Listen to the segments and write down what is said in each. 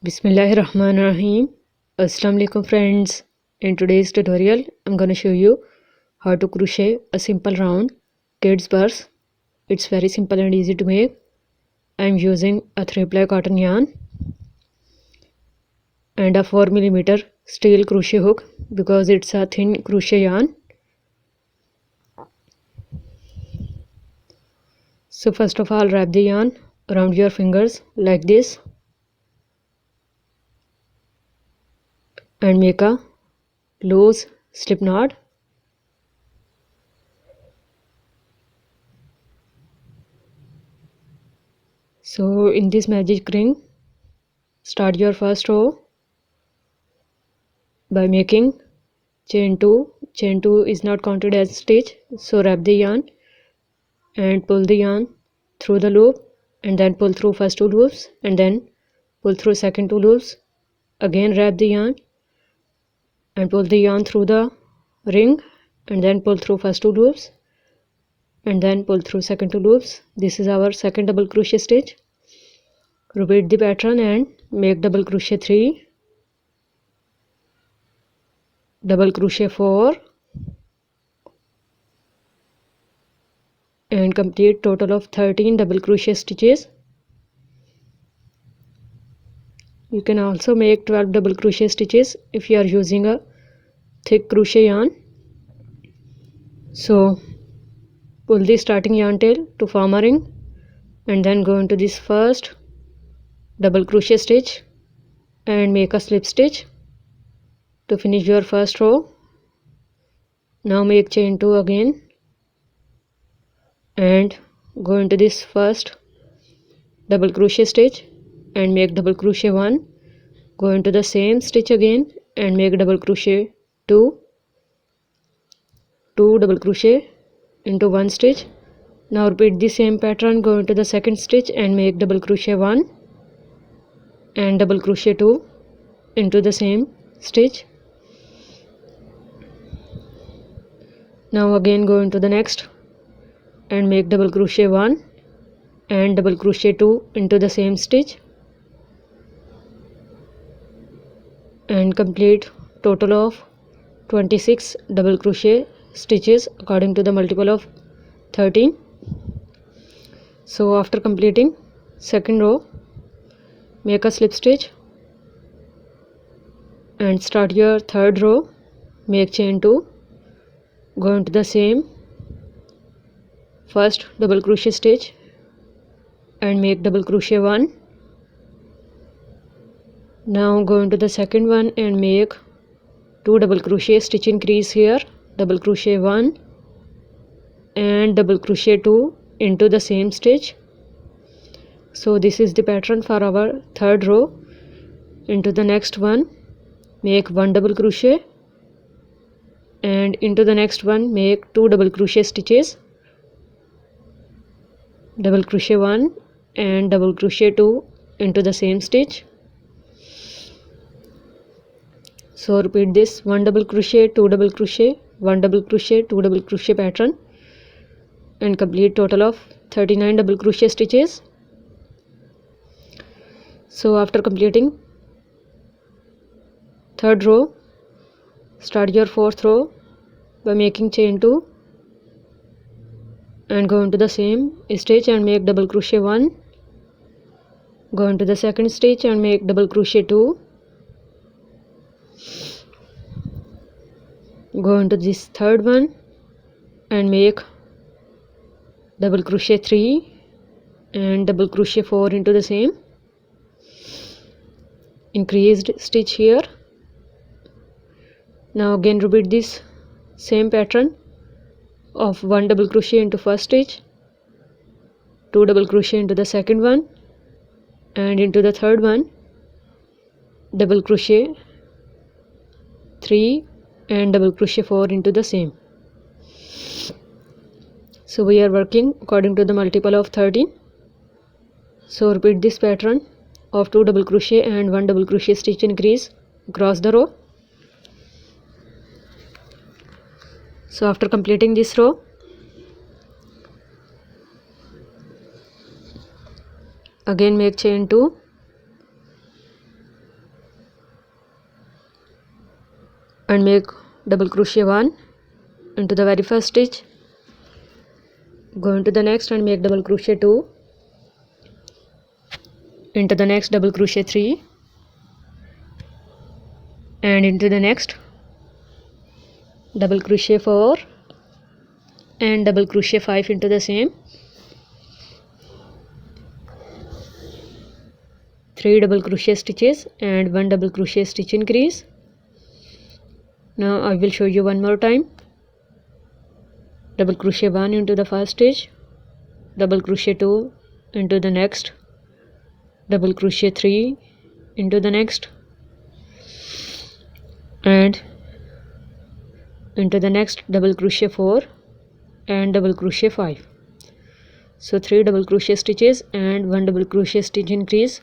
Bismillahirrahmanirrahim. Assalamu alaikum friends. In today's tutorial, I'm gonna show you how to crochet a simple round kids purse. It's very simple and easy to make. I'm using a 3-ply cotton yarn and a 4mm steel crochet hook because it's a thin crochet yarn. So first of all, wrap the yarn around your fingers like this and make a loose slip knot. So in this magic ring, start your first row by making chain 2. Chain 2 is not counted as stitch, so wrap the yarn and pull the yarn through the loop and then pull through first 2 loops and then pull through second 2 loops. Again wrap the yarn and pull the yarn through the ring and then pull through first 2 loops and then pull through second 2 loops. This is our second double crochet stitch. Repeat the pattern and make double crochet 3, double crochet 4 and complete total of 13 double crochet stitches. You can also make 12 double crochet stitches if you are using a thick crochet yarn. So pull the starting yarn tail to form a ring and then go into this first double crochet stitch and make a slip stitch to finish your first row. Now make chain 2 again and go into this first double crochet stitch and make double crochet 1. Go into the same stitch again and make double crochet 2, 2 double crochet into 1 stitch. Now repeat the same pattern. Go into the second stitch and make double crochet 1 and double crochet 2 into the same stitch. Now again go into the next and make double crochet 1 and double crochet 2 into the same stitch and complete total of 26 double crochet stitches according to the multiple of 13. So after completing second row, make a slip stitch and start your third row. Make chain 2, go into the same first double crochet stitch and make double crochet 1. Now go into the second one and make 2 double crochet stitch increase here, double crochet 1 and double crochet 2 into the same stitch. So this is the pattern for our third row. Into the next one make 1 double crochet and into the next one make 2 double crochet stitches, double crochet 1 and double crochet 2 into the same stitch. So repeat this 1 double crochet, 2 double crochet, 1 double crochet, 2 double crochet pattern and complete total of 39 double crochet stitches. So after completing third row, start your fourth row by making chain 2 and go into the same stitch and make double crochet 1. Go into the second stitch and make double crochet 2. Go into this third one and make double crochet 3 and double crochet 4 into the same increased stitch here. Now again repeat this same pattern of 1 double crochet into first stitch, 2 double crochet into the second one and into the third one double crochet 3 and double crochet 4 into the same. So we are working according to the multiple of 13. So repeat this pattern of 2 double crochet and 1 double crochet stitch increase across the row. So after completing this row, again make chain 2 and make double crochet 1 into the very first stitch. Go into the next and make double crochet 2 into the next, double crochet 3 and into the next double crochet 4 and double crochet 5 into the same, 3 double crochet stitches and 1 double crochet stitch increase. Now I will show you one more time. Double crochet 1 into the first stitch, double crochet 2 into the next, double crochet 3 into the next and into the next double crochet 4 and double crochet 5. So 3 double crochet stitches and 1 double crochet stitch increase,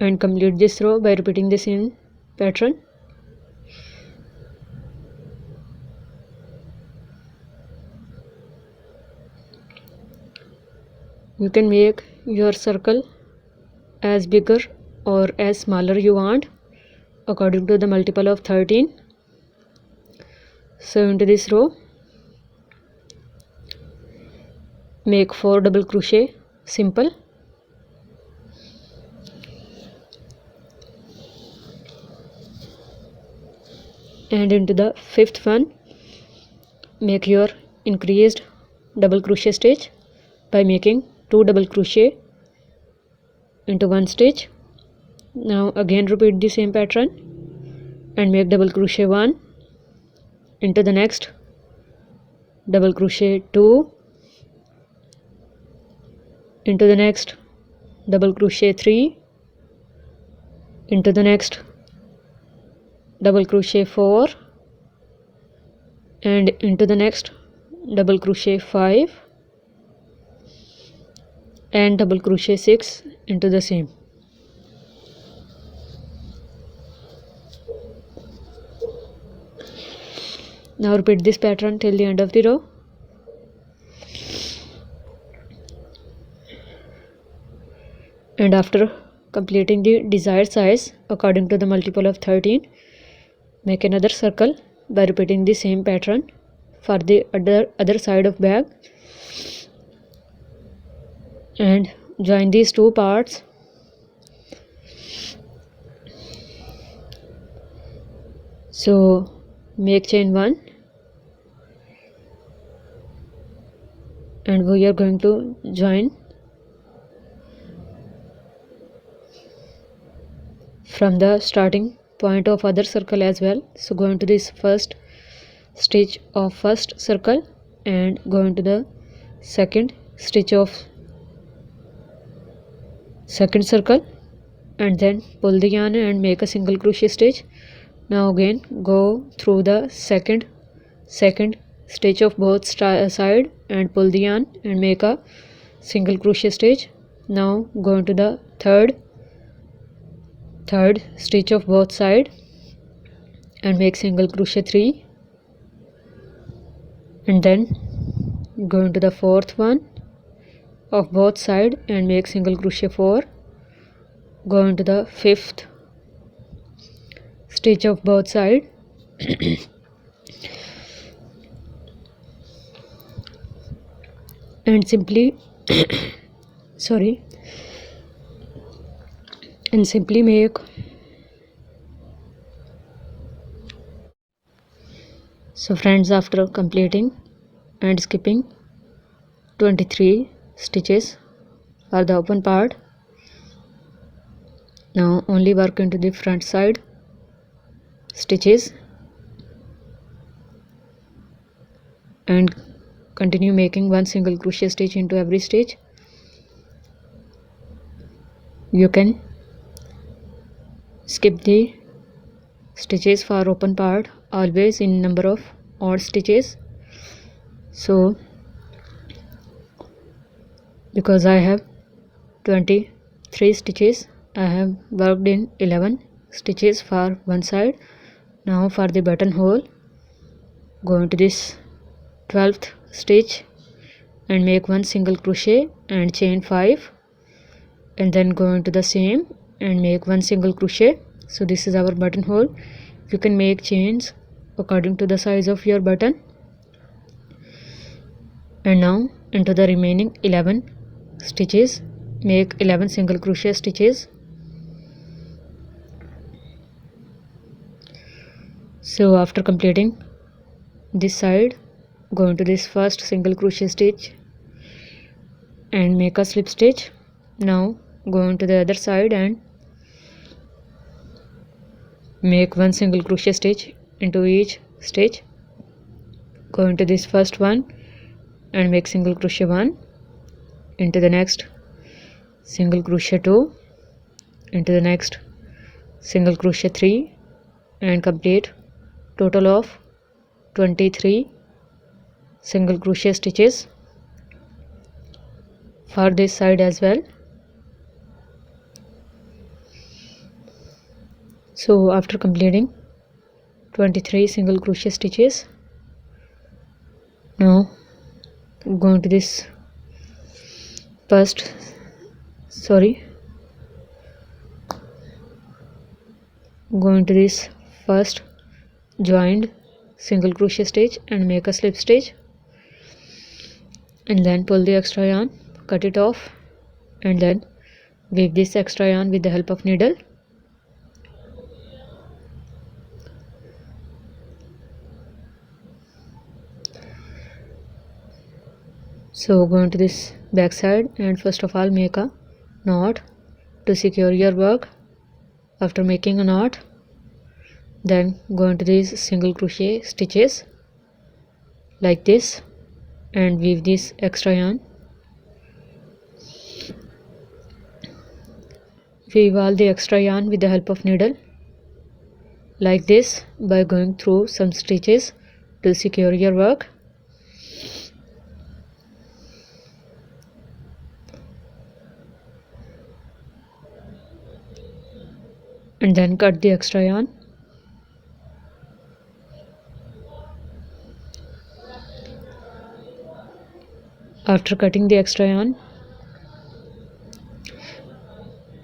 and complete this row by repeating the same pattern. You can make your circle as bigger or as smaller you want according to the multiple of 13. So into this row make 4 double crochet simple and into the fifth one make your increased double crochet stitch by making 2 double crochet into one stitch. Now again repeat the same pattern and make double crochet 1 into the next, double crochet 2 into the next, double crochet 3 into the next, double crochet 4 and into the next, double crochet 5 and double crochet 6 into the same. Now repeat this pattern till the end of the row. And after completing the desired size according to the multiple of 13, make another circle by repeating the same pattern for the other side of bag and join these two parts. So make chain 1 and we are going to join from the starting point of other circle as well. So go into this first stitch of first circle and go into the second stitch of second circle and then pull the yarn and make a single crochet stitch. Now again go through the second stitch of both side and pull the yarn and make a single crochet stitch. Now go into the third stitch of both side and make single crochet 3 and then go into the fourth one of both side and make single crochet 4. Go into the fifth stitch of both side and simply make so friends, after completing and skipping 23 stitches for the open part, now only work into the front side stitches and continue making one single crochet stitch into every stitch. You can skip the stitches for open part always in number of odd stitches. So because I have 23 stitches, I have worked in 11 stitches for one side. Now for the buttonhole, go into this 12th stitch and make one single crochet and chain 5 and then go into the same and make one single crochet So this is our buttonhole. You can make chains according to the size of your button. And now into the remaining 11 stitches, make 11 single crochet stitches. So after completing this side, go into this first single crochet stitch and make a slip stitch. Now go into the other side and make one single crochet stitch into each stitch. Go into this first one and make single crochet 1, into the next single crochet 2, into the next single crochet 3, and complete total of 23 single crochet stitches for this side as well. So after completing 23 single crochet stitches, now go into this go into this first joined single crochet stitch and make a slip stitch, and then pull the extra yarn, cut it off, and then weave this extra yarn with the help of needle. So go into this back side and first of all make a knot to secure your work. After making a knot, then go into these single crochet stitches like this and weave this extra yarn. Weave all the extra yarn with the help of needle like this by going through some stitches to secure your work. And then cut the extra yarn. After cutting the extra yarn,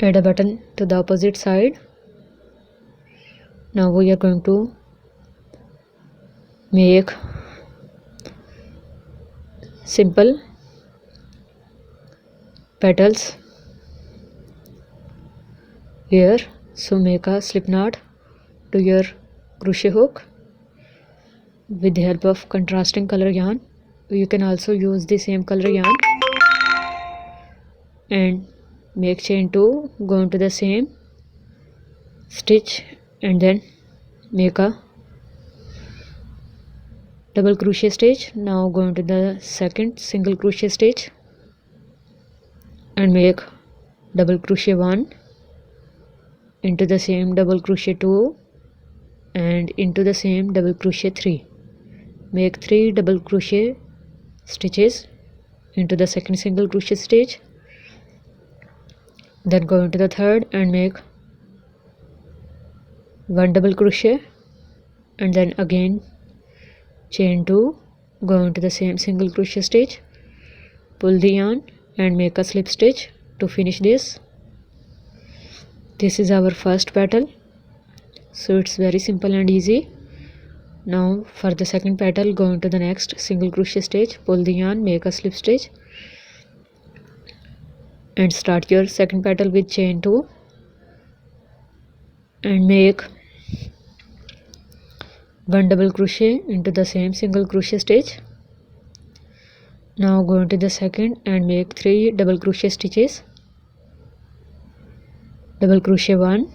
add a button to the opposite side. Now we are going to make simple petals here. So make a slip knot to your crochet hook with the help of contrasting color yarn. You can also use the same color yarn and make chain 2, go into the same stitch and then make a double crochet stitch. Now go into the second single crochet stitch and make double crochet 1, into the same double crochet 2 and into the same double crochet 3. Make 3 double crochet stitches into the second single crochet stitch, then go into the third and make 1 double crochet and then again chain 2, go into the same single crochet stitch, pull the yarn and make a slip stitch to finish this. This is our first petal, so it's very simple and easy. Now for the second petal, go into the next single crochet stitch, pull the yarn, make a slip stitch and start your second petal with chain 2 and make 1 double crochet into the same single crochet stitch. Now go into the second and make 3 double crochet stitches, double crochet 1,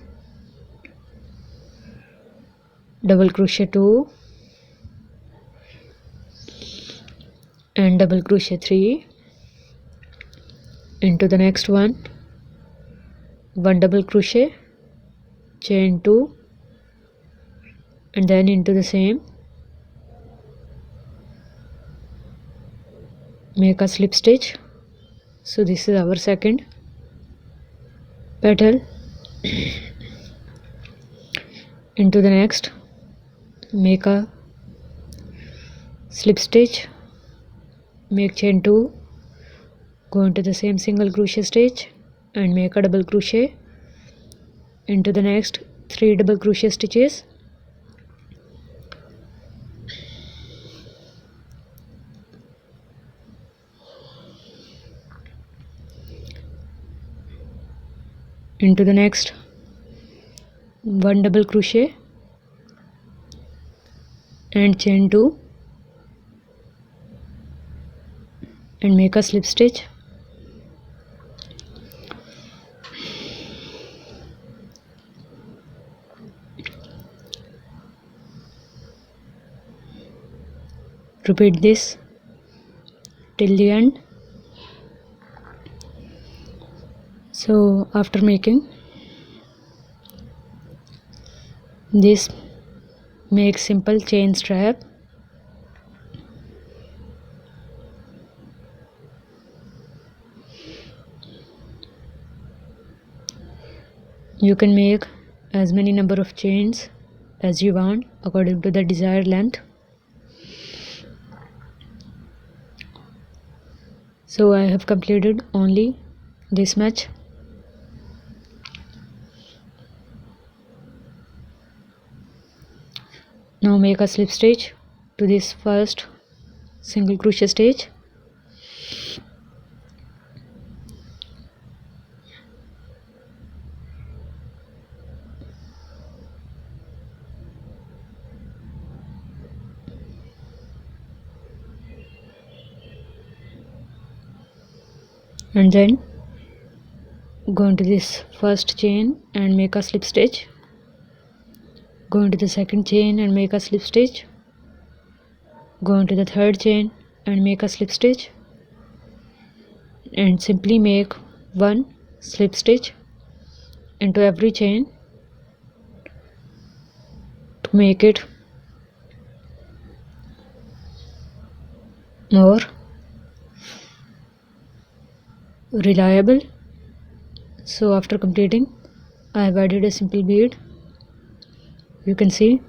double crochet 2 and double crochet 3, into the next one, 1 double crochet, chain 2 and then into the same, make a slip stitch. So this is our second petal. Into the next, make a slip stitch, make chain 2, go into the same single crochet stitch and make a double crochet, into the next 3 double crochet stitches. Into the next 1 double crochet and chain 2 and make a slip stitch. Repeat this till the end. So after making this, make simple chain strap. You can make as many number of chains as you want according to the desired length. So I have completed only this much. Now make a slip stitch to this first single crochet stitch. And then go into this first chain and make a slip stitch. Go into the second chain and make a slip stitch. Go into the third chain and make a slip stitch, and simply make one slip stitch into every chain to make it more reliable. So after completing, I have added a simple bead. You can see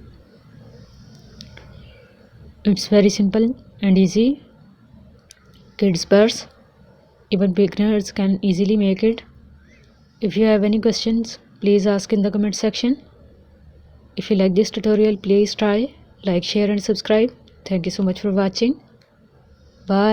it's very simple and easy. Kids purse, even beginners can easily make it. If you have any questions, please ask in the comment section. If you like this tutorial, please try, like, share and subscribe. Thank you so much for watching. Bye.